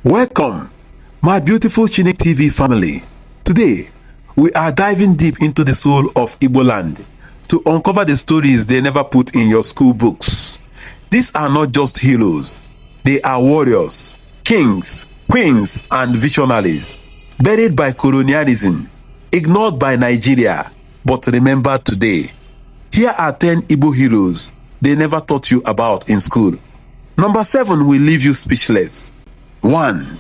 Welcome, my beautiful Chinick TV family. Today, we are diving deep into the soul of Igbo land to uncover the stories they never put in your school books. These are not just heroes. They are warriors, kings, queens, and visionaries, buried by colonialism, ignored by Nigeria, but remembered today. Here are 10 Igbo heroes they never taught you about in school. Number 7 will leave you speechless. 1.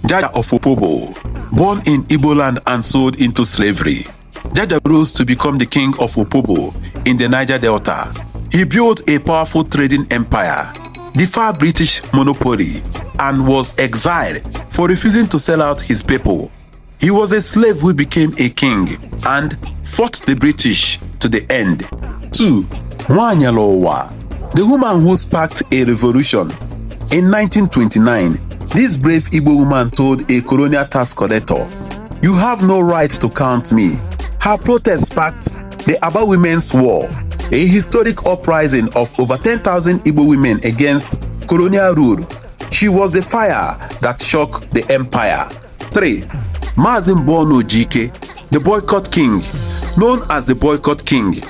Jaja of Opobo, born in Igbo land and sold into slavery. Jaja rose to become the king of Opobo in the Niger Delta. He built a powerful trading empire, defied British monopoly, and was exiled for refusing to sell out his people. He was a slave who became a king and fought the British to the end. 2. Nwanyalowa, the woman who sparked a revolution. In 1929, this brave Igbo woman told a colonial tax collector, "You have no right to count me." Her protest sparked the Aba Women's War, a historic uprising of over 10,000 Igbo women against colonial rule. She was a fire that shook the empire. 3. Mazin Bono Ojike, the boycott king. Known as the boycott king,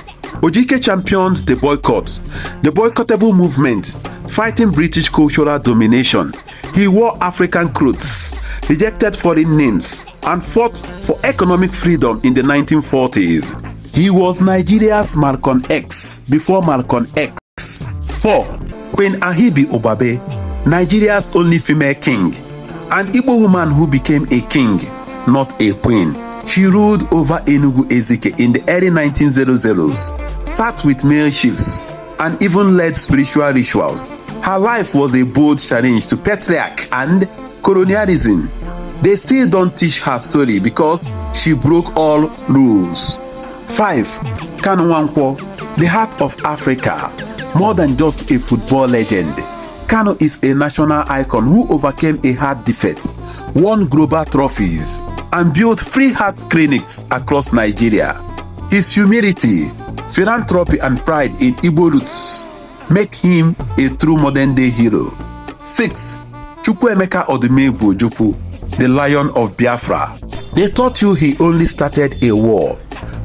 Ojike championed the boycott, the boycottable movement, fighting British cultural domination. He wore African clothes, rejected foreign names, and fought for economic freedom in the 1940s. He was Nigeria's Malcolm X before Malcolm X. 4. Queen Ahibi Obabe, Nigeria's only female king, an Igbo woman who became a king, not a queen. She ruled over Enugu Ezike in the early 1900s, sat with male chiefs, and even led spiritual rituals. Her life was a bold challenge to patriarchy and colonialism. They still don't teach her story because she broke all rules. 5. Kanu Nwankwo, the heart of Africa, more than just a football legend. Kanu is a national icon who overcame a heart defect, won global trophies, and built free heart clinics across Nigeria. His humility, philanthropy, and pride in Igbo roots make him a true modern-day hero. 6. Chukwuemeka Odumegwu Ojukwu, the Lion of Biafra. They taught you he only started a war,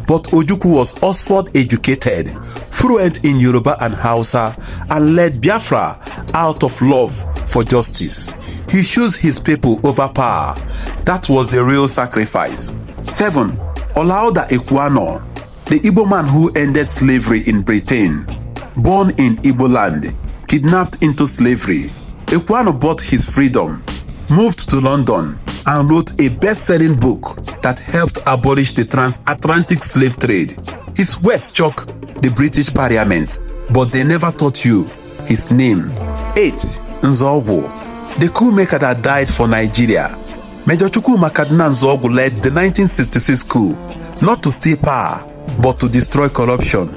but Ojukwu was Oxford-educated, fluent in Yoruba and Hausa, and led Biafra out of love for justice. He chose his people over power. That was the real sacrifice. 7. Olaudah Equiano, the Igbo man who ended slavery in Britain. Born in Igbo land, kidnapped into slavery, Equiano bought his freedom, moved to London, and wrote a best-selling book that helped abolish the transatlantic slave trade. His words shocked the British Parliament, but they never taught you his name. 8. Nzogwu, the coup maker that died for Nigeria. Major Chukwuma Kaduna Nzogwu led the 1966 coup, not to steal power, but to destroy corruption.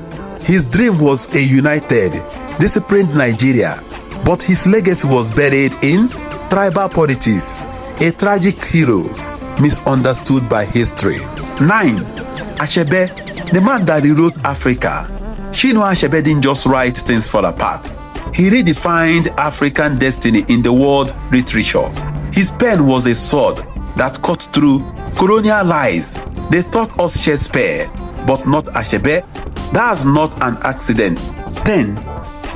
His dream was a united, disciplined Nigeria, but his legacy was buried in tribal politics, a tragic hero misunderstood by history. 9. Achebe, the man that rewrote Africa. Chinua Achebe didn't just write things fall apart. He redefined African destiny in the world literature. His pen was a sword that cut through colonial lies. They taught us Shakespeare, but not Achebe. That's not an accident. 10.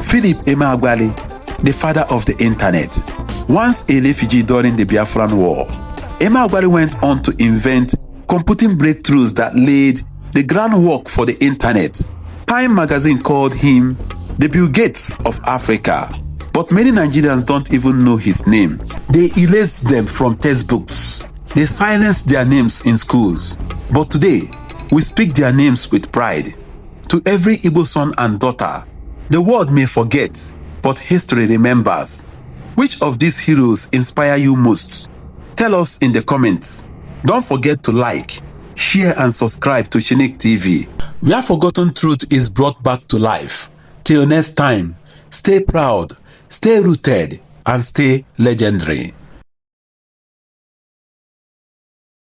Philip Emeagwali, the father of the internet. Once a refugee during the Biafran War, Emeagwali went on to invent computing breakthroughs that laid the groundwork for the internet. Time magazine called him the Bill Gates of Africa. But many Nigerians don't even know his name. They erased them from textbooks. They silenced their names in schools. But today, we speak their names with pride. To every Igbo son and daughter, the world may forget, but history remembers. Which of these heroes inspire you most? Tell us in the comments. Don't forget to like, share, and subscribe to Chinick TV, where forgotten truth is brought back to life. Till next time, stay proud, stay rooted, and stay legendary.